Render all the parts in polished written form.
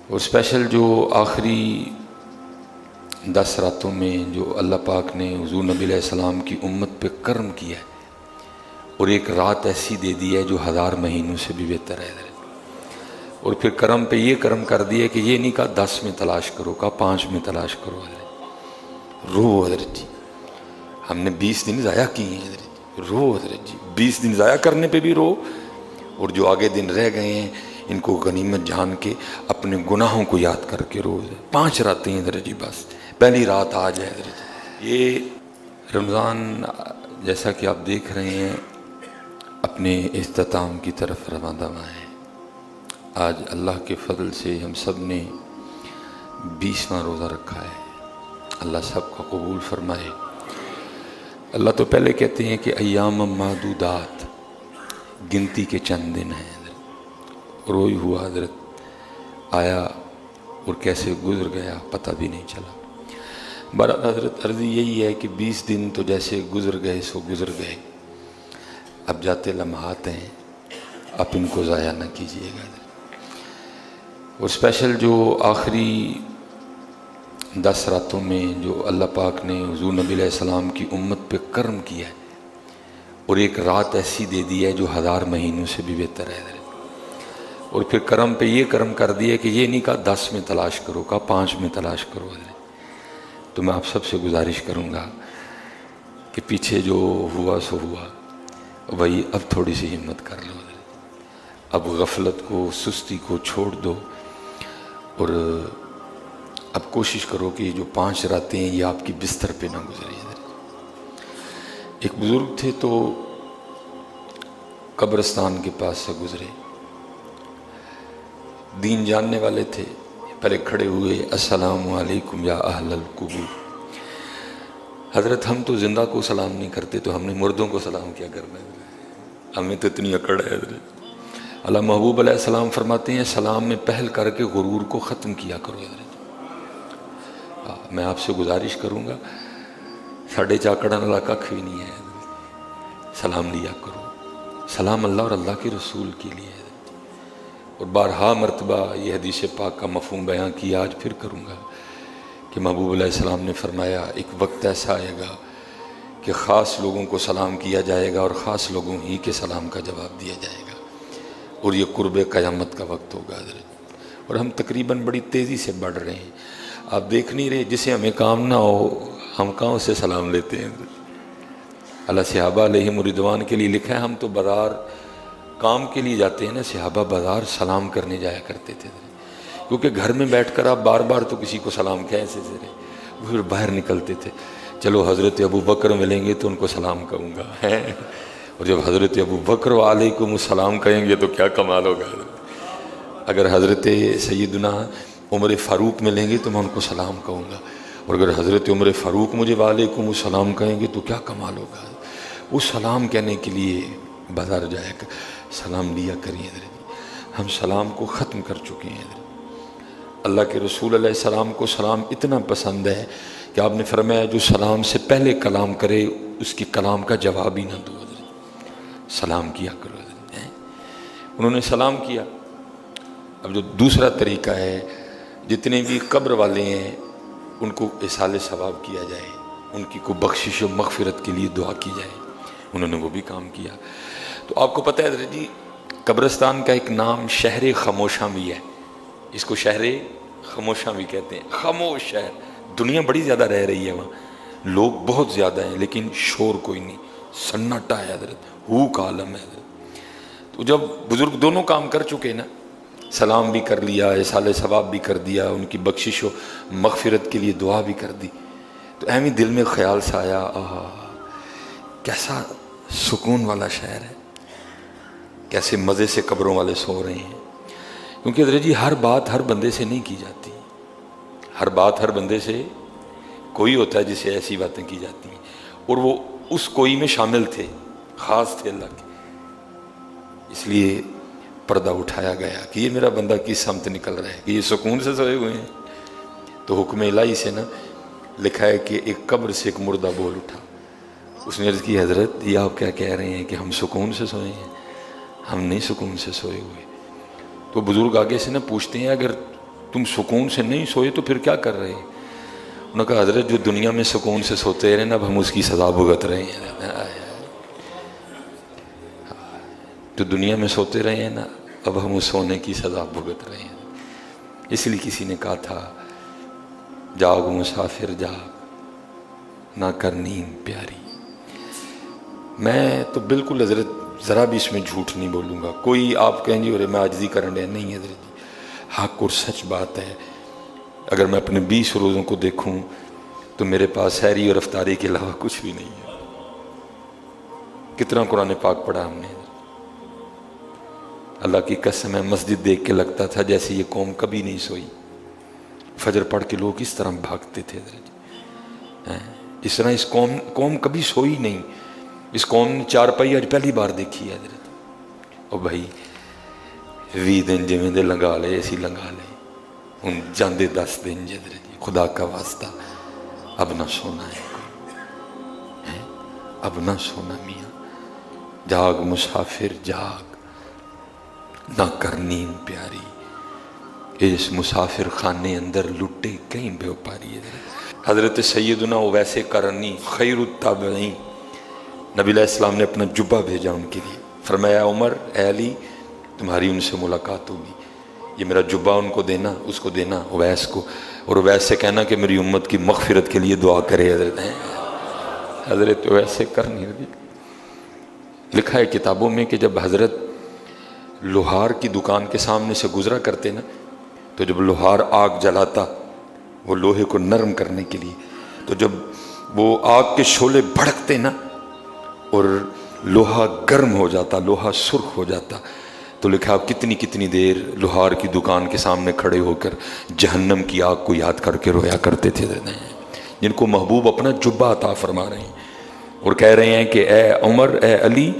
اور اسپیشل جو آخری 10 راتوں میں جو اللہ پاک نے حضور نبی علیہ السلام کی امت پہ کرم کیا ہے، اور ایک رات ایسی دے دی ہے جو 1000 مہینوں سے بھی بہتر ہے حضرت۔ اور پھر کرم پہ یہ کرم کر دیا کہ یہ نہیں کہا 10 میں تلاش کرو، کہا 5 میں تلاش کرو حضرت۔ رو حضرت جی، ہم نے 20 دن ضائع کیے ہیں حضرت، رو حضرت جی، 20 دن ضائع کرنے پہ بھی رو، اور جو آگے دن رہ گئے ہیں ان کو غنیمت جان کے اپنے گناہوں کو یاد کر کے رو۔ 5 راتیں ہیں حضرت جی، بس پہلی رات آج ہے حضرت جی۔ یہ رمضان جیسا کہ آپ دیکھ رہے ہیں اپنے اختتام کی طرف رواں دواں ہے۔ آج اللہ کے فضل سے ہم سب نے 20واں روزہ رکھا ہے، اللہ سب کا قبول فرمائے۔ اللہ تو پہلے کہتے ہیں کہ ایام معدودات، گنتی کے چند دن ہیں حضرت، روئی ہوا حضرت آیا اور کیسے گزر گیا پتہ بھی نہیں چلا۔ بہرحال حضرت عرض یہی ہے کہ 20 دن تو جیسے گزر گئے سو گزر گئے، اب جاتے لمحات ہیں، آپ ان کو ضائع نہ کیجیے گا حضرت۔ اور اسپیشل جو آخری 10 راتوں میں جو اللہ پاک نے حضور نبی علیہ السلام کی امت پہ کرم کیا ہے، اور ایک رات ایسی دے دی ہے جو 1000 مہینوں سے بھی بہتر ہے حضرت۔ اور پھر کرم پہ یہ کرم کر دیا کہ یہ نہیں کہا 10 میں تلاش کرو، کہا 5 میں تلاش کرو حضرت۔ تو میں آپ سب سے گزارش کروں گا کہ پیچھے جو ہوا سو ہوا، وہی اب تھوڑی سی ہمت کر لو حضرت، اب غفلت کو سستی کو چھوڑ دو، اور اب کوشش کرو کہ یہ جو 5 راتیں ہیں یہ آپ کی بستر پہ نہ گزرے حضرت۔ ایک بزرگ تھے تو قبرستان کے پاس سے گزرے، دین جاننے والے تھے، پہلے کھڑے ہوئے، السلام علیکم یا اہل القبور۔ حضرت ہم تو زندہ کو سلام نہیں کرتے تو ہم نے مردوں کو سلام کیا کرنا ہے، ہمیں تو اتنی اکڑ ہے حضرت۔ اللہ محبوب علیہ السلام فرماتے ہیں سلام میں پہل کر کے غرور کو ختم کیا کرو حضرت۔ میں آپ سے گزارش کروں گا، ساڑھے چاکڑا والا ککھ بھی نہیں ہے حضرت، سلام لیا کرو، سلام اللہ اور اللہ کے رسول کے لیے حضرت۔ اور بارہا مرتبہ یہ حدیث پاک کا مفہوم بیان کیا، آج پھر کروں گا کہ محبوب علیہ السلام نے فرمایا ایک وقت ایسا آئے گا کہ خاص لوگوں کو سلام کیا جائے گا اور خاص لوگوں ہی کے سلام کا جواب دیا جائے گا، اور یہ قرب قیامت کا وقت ہوگا حضرت۔ اور ہم تقریباً بڑی تیزی سے بڑھ رہے ہیں، آپ دیکھ نہیں رہے، جسے ہمیں کام نہ ہو ہم کہاں سے سلام لیتے ہیں حضرت۔ اللہ صحابہ علیہم رضوان کے لیے لکھا ہے ہم تو بازار کام کے لیے جاتے ہیں نا، صحابہ بازار سلام کرنے جایا کرتے تھے حضرت، کیونکہ گھر میں بیٹھ کر آپ بار بار تو کسی کو سلام کیسے سے پھر باہر نکلتے تھے، چلو حضرت ابو بکر ملیں گے تو ان کو سلام کہوں گا ہے، اور جب حضرت ابو بکر علیکم السلام کہیں گے تو کیا کمال ہوگا حضرت۔ اگر حضرت سیدنا عمر فاروق ملیں گے تو میں ان کو سلام کہوں گا، اور اگر حضرت عمر فاروق مجھے وعلیکم السلام کہیں گے تو کیا کمال ہوگا۔ وہ سلام کہنے کے لیے بازار جائے کر سلام لیا کریے حضرت۔ ہم سلام کو ختم کر چکے ہیں حضرت۔ اللہ کے رسول علیہ السلام کو سلام اتنا پسند ہے کہ آپ نے فرمایا جو سلام سے پہلے کلام کرے اس کی کلام کا جواب ہی نہ دو حضرت، سلام کیا کرو حضرت۔ انہوں نے سلام کیا۔ اب جو دوسرا طریقہ ہے، جتنے بھی قبر والے ہیں ان کو اصال ثواب کیا جائے، ان کی کو بخشش و مغفرت کے لیے دعا کی جائے، انہوں نے وہ بھی کام کیا۔ تو آپ کو پتہ ہے حضرت جی قبرستان کا ایک نام شہر خاموشاں بھی ہے، اس کو شہر خاموشاں بھی کہتے ہیں، خاموش شہر۔ دنیا بڑی زیادہ رہ رہی ہے وہاں، لوگ بہت زیادہ ہیں لیکن شور کوئی نہیں، سناٹا ہے حضرت، ہو کا عالم ہے حضرت۔ تو جب بزرگ دونوں کام کر چکے نا، سلام بھی کر لیا، اصال ثواب بھی کر دیا، ان کی بخشش و مغفرت کے لیے دعا بھی کر دی، تو اہمی دل میں خیال سا آیا آہا کیسا سکون والا شہر ہے، کیسے مزے سے قبروں والے سو رہے ہیں۔ کیونکہ حضرت جی ہر بات ہر بندے سے نہیں کی جاتی، ہر بات ہر بندے سے، کوئی ہوتا ہے جسے ایسی باتیں کی جاتی ہیں، اور وہ اس کوئی میں شامل تھے، خاص تھے اللہ کے، اس لیے پردہ اٹھایا گیا کہ یہ میرا بندہ کس سمت نکل رہا ہے، کہ یہ سکون سے سوئے ہوئے ہیں۔ تو حکم الہی سے نا لکھا ہے کہ ایک قبر سے ایک مردہ بول اٹھا، اس نے عرض کی حضرت یہ آپ کیا کہہ رہے ہیں کہ ہم سکون سے سوئے ہیں؟ ہم نہیں سکون سے سوئے ہوئے۔ تو بزرگ آگے سے نا پوچھتے ہیں اگر تم سکون سے نہیں سوئے تو پھر کیا کر رہے؟ انہوں نے کہا حضرت جو دنیا میں سکون سے سوتے رہے نا اب ہم اس کی سزا بھگت رہے ہیں. تو دنیا میں سوتے رہے ہیں نا اب ہم اس سونے کی سزا بھگت رہے ہیں. اس لیے کسی نے کہا تھا جاگ مسافر جاگ نہ کر نیند پیاری. میں تو بالکل حضرت ذرا بھی اس میں جھوٹ نہیں بولوں گا. کوئی آپ کہیں گے ارے میں عاجزی کرن ڈیا, نہیں حضرت جی حق اور سچ بات ہے. اگر میں اپنے 20 روزوں کو دیکھوں تو میرے پاس سحری اور افطاری کے علاوہ کچھ بھی نہیں ہے. کتنا قرآن پاک پڑھا ہم نے. اللہ کی قسم ہے مسجد دیکھ کے لگتا تھا جیسے یہ قوم کبھی نہیں سوئی. فجر پڑھ کے لوگ اس طرح بھاگتے تھے اس طرح اس قوم کبھی سوئی نہیں. اس قوم نے چارپائی آج پہلی بار دیکھی ہے حضرت. اور بھائی 20 دن جویں دے لنگا لے ایسی لنگا لے ہن جاندے 10 دن حضرت جی خدا کا واسطہ اب نہ سونا ہے کوئی, اب نہ سونا میاں. جاگ مسافر جاگ نہ کر نیند پیاری. اس مسافر خانے اندر لٹے کہیں بے پاری. حضرت سیدنا ویسے کرنی خیر التابعین نبی علیہ السلام نے اپنا جبہ بھیجا ان کے لیے. فرمایا عمر اے علی تمہاری ان سے ملاقات ہوگی, یہ میرا جبہ ان کو دینا, اس کو دینا اویس کو, اور اویس سے کہنا کہ میری امت کی مغفرت کے لیے دعا کرے. حضرت ویسے کرنی لکھا ہے کتابوں میں کہ جب حضرت لوہار کی دکان کے سامنے سے گزرا کرتے نا تو جب لوہار آگ جلاتا وہ لوہے کو نرم کرنے کے لیے, تو جب وہ آگ کے شعلے بھڑکتے نا اور لوہا گرم ہو جاتا, لوہا سرخ ہو جاتا, تو لکھا آپ کتنی دیر لوہار کی دکان کے سامنے کھڑے ہو کر جہنم کی آگ کو یاد کر کے رویا کرتے تھے, جن کو محبوب اپنا جبہ عطا فرما رہے ہیں اور کہہ رہے ہیں کہ اے عمر اے علی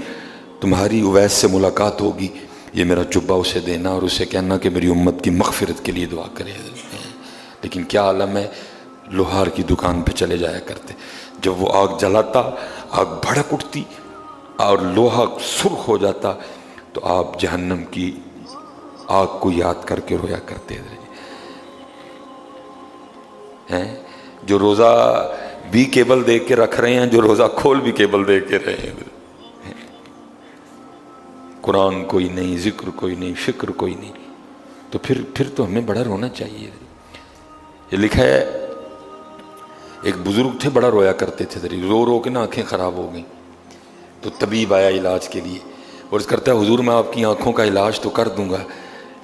تمہاری اویس سے ملاقات ہوگی, یہ میرا جبہ اسے دینا اور اسے کہنا کہ میری امت کی مغفرت کے لیے دعا کرے. لیکن کیا عالم ہے, لوہار کی دکان پہ چلے جایا کرتے, جب وہ آگ جلاتا آگ بھڑک اٹھتی اور لوہا سرخ ہو جاتا تو آپ جہنم کی آگ کو یاد کر کے رویا کرتے ہیں. جو روزہ بھی کیبل دیکھ کے رکھ رہے ہیں, جو روزہ کھول بھی کیبل دیکھ کے رہے ہیں. قرآن کوئی نہیں, ذکر کوئی نہیں, فکر کوئی نہیں, تو پھر تو ہمیں بڑا رونا چاہیے. یہ لکھا ہے ایک بزرگ تھے بڑا رویا کرتے تھے, رو رو کے نا آنکھیں خراب ہو گئیں. تو طبیب آیا علاج کے لیے اور اس کرتا ہے حضور میں آپ کی آنکھوں کا علاج تو کر دوں گا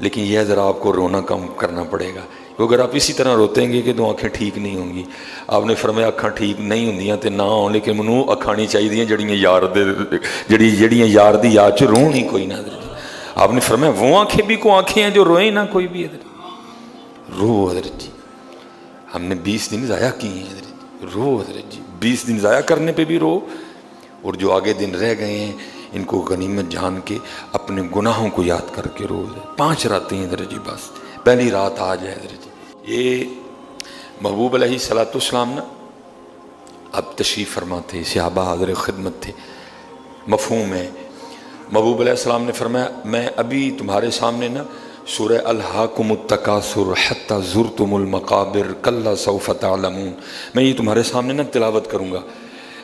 لیکن یہ ذرا آپ کو رونا کم کرنا پڑے گا, کیونکہ اگر آپ اسی طرح روتے ہیں کہ تو آنکھیں ٹھیک نہیں ہوں گی. آپ نے فرمایا اکھاں ٹھیک نہیں ہوندیاں تے نہ ہوں, لیکن منوں اکھاں نہیں چاہیے جڑیاں یار دی یاد چ روح نہیں کوئی نہ. آپ نے فرمایا وہ آنکھیں بھی کو آنکھیں ہیں جو روئیں نہ کوئی بھی. رو حضرت جی ہم نے 20 دن ضائع کیے ہیں حضرت, رو حضرت جی 20 دن ضائع کرنے پہ بھی رو, اور جو آگے دن رہ گئے ہیں ان کو غنیمت جان کے اپنے گناہوں کو یاد کر کے رو. 5 راتیں ہیں حضرت جی, بس پہلی رات آج ہے حضرت جی. یہ محبوب علیہ الصلوۃ والسلام نا اب تشریف فرما تھے, صحابہ حاضر خدمت تھے, مفہوم ہے. محبوب علیہ السلام نے فرمایا میں ابھی تمہارے سامنے نا سورہ الہاکم التکاثر حتی زرتم المقابر کلا سوف تعلمون, میں یہ تمہارے سامنے نا تلاوت کروں گا.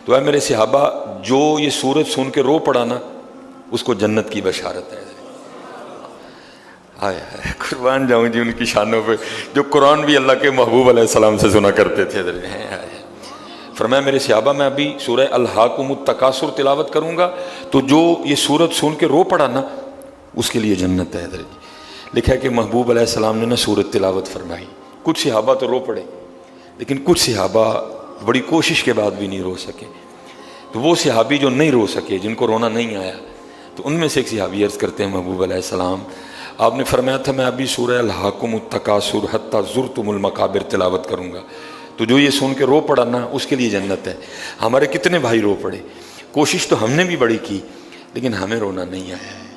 تو اے میرے صحابہ جو یہ سورت سن کے رو پڑا نا اس کو جنت کی بشارت ہے. آئے قربان جاؤں جی ان کی شانوں پہ, جو قرآن بھی اللہ کے محبوب علیہ السلام سے سنا کرتے تھے. فرمایا میرے صحابہ میں ابھی سورہ الہاکم التکاثر تلاوت کروں گا تو جو یہ سورت سن کے رو پڑا نا اس کے لیے جنت ہے. لکھا ہے کہ محبوب علیہ السلام نے نا سورت تلاوت فرمائی. کچھ صحابہ تو رو پڑے لیکن کچھ صحابہ بڑی کوشش کے بعد بھی نہیں رو سکے. تو وہ صحابی جو نہیں رو سکے, جن کو رونا نہیں آیا, تو ان میں سے ایک صحابی عرض کرتے ہیں محبوب علیہ السلام آپ نے فرمایا تھا میں ابھی سورہ الہاکم التکاثر حتی زرتم المقابر تلاوت کروں گا تو جو یہ سن کے رو پڑا نا اس کے لیے جنت ہے. ہمارے کتنے بھائی رو پڑے, کوشش تو ہم نے بھی بڑی کی لیکن ہمیں رونا نہیں آیا ہے,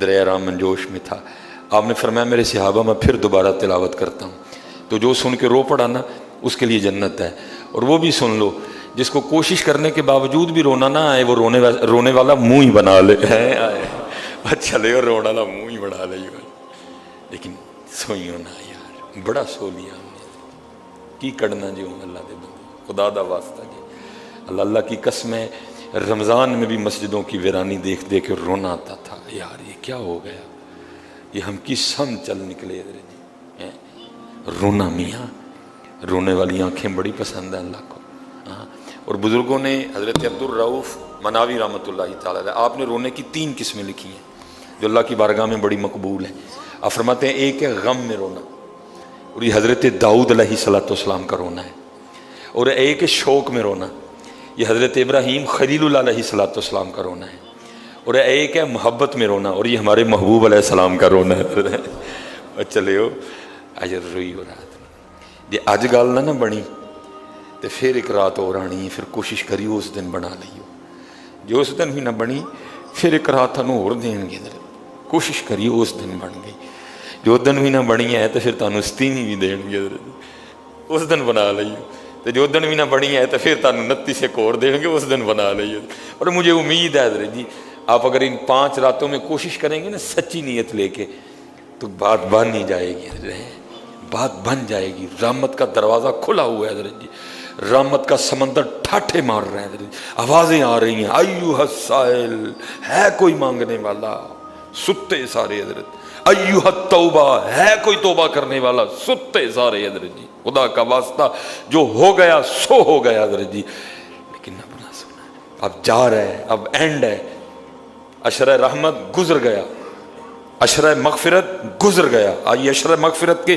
دریا رام منجوش میں تھا. آپ نے فرمایا میرے صحابہ میں پھر دوبارہ تلاوت کرتا ہوں تو جو سن کے رو پڑا نا اس کے لیے جنت ہے. اور وہ بھی سن لو جس کو کوشش کرنے کے باوجود بھی رونا نہ آئے وہ رونے والا منہ ہی بنا لے, چلے اور رونے والا منہ ہی بنا لے, لیکن سوئیوں نہ یار. بڑا سو لیا ہم نے کی کڑنا جو اللہ دے بندے خدا دا واسطہ جی اللہ اللہ کی قسم ہے رمضان میں بھی مسجدوں کی ویرانی دیکھ دیکھ کے رونا آتا تھا یار یہ کیا ہو گیا یہ ہم کس سم چل نکلے جی رونا میاں رونے والی آنکھیں بڑی پسند ہیں اللہ کو اور بزرگوں نے حضرت عبدالرؤف مناوی رحمۃ اللہ تعالیٰ علیہ آپ نے رونے کی 3 قسمیں لکھی ہیں جو اللہ کی بارگاہ میں بڑی مقبول ہیں آپ فرماتے ہیں ایک ہے غم میں رونا اور یہ حضرت داؤد علیہ السلام کا رونا ہے اور ایک ہے شوق میں رونا یہ حضرت ابراہیم خلیل اللہ علیہ السلام کا رونا ہے اور ایک ہے محبت میں رونا اور یہ ہمارے محبوب علیہ السلام کا رونا ہے چلے ہو اجر روئی ہو رات جی اج گل نہ بنی تو پھر ایک رات اور آنی ہے پھر کوشش کریو اس دن بنا لئیو جو اس دن بھی نہ بنی پھر ایک رات تھانوں اور دین گے کوشش کریو اس دن بن گئی جو دن بھی نہ بنی ہے تو پھر تانوں ستیویں بھی دین گے اس دن بنا لئیو تو جو دن بھی نہ بنی ہے تو پھر تانوں 29 ایک اور دیں گے اس دن بنا لئیو اور مجھے امید ہے حضرت جی آپ اگر ان 5 راتوں میں کوشش کریں گے نا سچی نیت لے کے تو بات بن نہیں جائے گی بات بن جائے گی رحمت کا دروازہ کھلا ہوا ہے حضرت جی رحمت کا سمندر ٹھاٹھے مار رہے ہیں حضرت جی آوازیں آ رہی ہیں ایوہ السائل ہے کوئی مانگنے والا ستے سارے حضرت ایوہ التوبہ ہے کوئی توبہ کرنے والا ستے سارے حضرت جی خدا کا واسطہ جو ہو گیا سو ہو گیا حضرت جی لیکن اب نہ سنا اب جا رہے ہیں اب اینڈ ہے عشرہ رحمت گزر گیا عشرہ مغفرت گزر گیا آئیے عشرہ مغفرت کے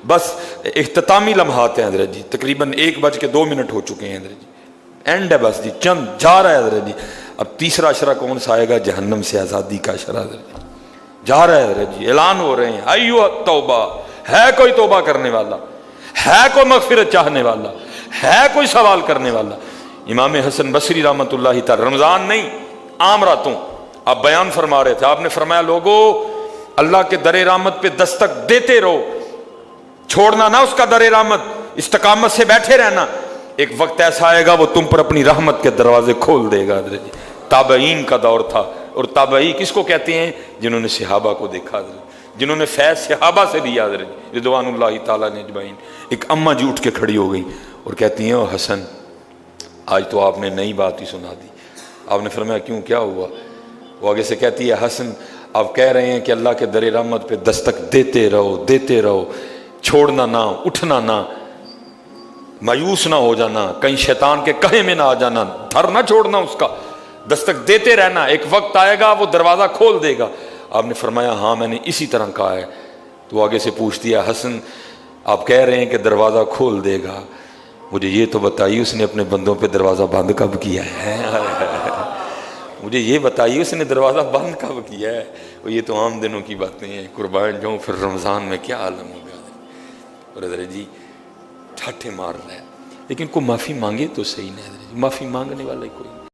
بس اختتامی لمحات ہیں حضرت جی تقریباً 1:02 ہو چکے ہیں حضرت جی اینڈ ہے بس جی چند جا رہا ہے حضرت جی اب تیسرا عشرہ کون سا آئے گا جہنم سے آزادی کا عشرہ حضرت جی جا رہا ہے حضرت جی اعلان ہو رہے ہیں ایوہ التوبہ ہے کوئی توبہ کرنے والا ہے کوئی مغفرت چاہنے والا ہے کوئی سوال کرنے والا امام حسن بصری رحمۃ اللہ تعالی رمضان نہیں عام راتوں آپ بیان فرما رہے تھے آپ نے فرمایا لوگو اللہ کے در رحمت پہ دستک دیتے رہو چھوڑنا نہ اس کا در رحمت استقامت سے بیٹھے رہنا ایک وقت ایسا آئے گا وہ تم پر اپنی رحمت کے دروازے کھول دے گا حضرت جی تابعین کا دور تھا اور تابعی کس کو کہتے ہیں جنہوں نے صحابہ کو دیکھا حضرت جنہوں نے فیض صحابہ سے لیا حضرت رضوان اللہ تعالیٰ نے اجمعین ایک اماں جی اٹھ کے کھڑی ہو گئی اور کہتی ہیں او حسن آج تو آپ نے نئی بات ہی سنا دی آپ نے فرمایا کیوں کیا ہوا وہ آگے سے کہتی ہے حسن آپ کہہ رہے ہیں کہ اللہ کے در رحمت پہ دستک دیتے رہو چھوڑنا نہ اٹھنا نہ مایوس نہ ہو جانا کہیں شیطان کے کہے میں نہ آ جانا دھر نہ چھوڑنا اس کا دستک دیتے رہنا ایک وقت آئے گا وہ دروازہ کھول دے گا آپ نے فرمایا ہاں میں نے اسی طرح کہا ہے تو آگے سے پوچھتی ہے حسن آپ کہہ رہے ہیں کہ دروازہ کھول دے گا مجھے یہ تو بتائیے اس نے اپنے بندوں پہ دروازہ بند کب کیا ہے مجھے یہ بتائیے اس نے دروازہ بند کب کیا ہے یہ تو عام دنوں کی باتیں ہیں قربان جاؤں پھر رمضان میں کیا عالم ہوگا اور حضرت جی ٹھاٹھے مار رہا ہے لیکن کوئی معافی مانگے تو صحیح نہیں حضرت جی معافی مانگنے والا کوئی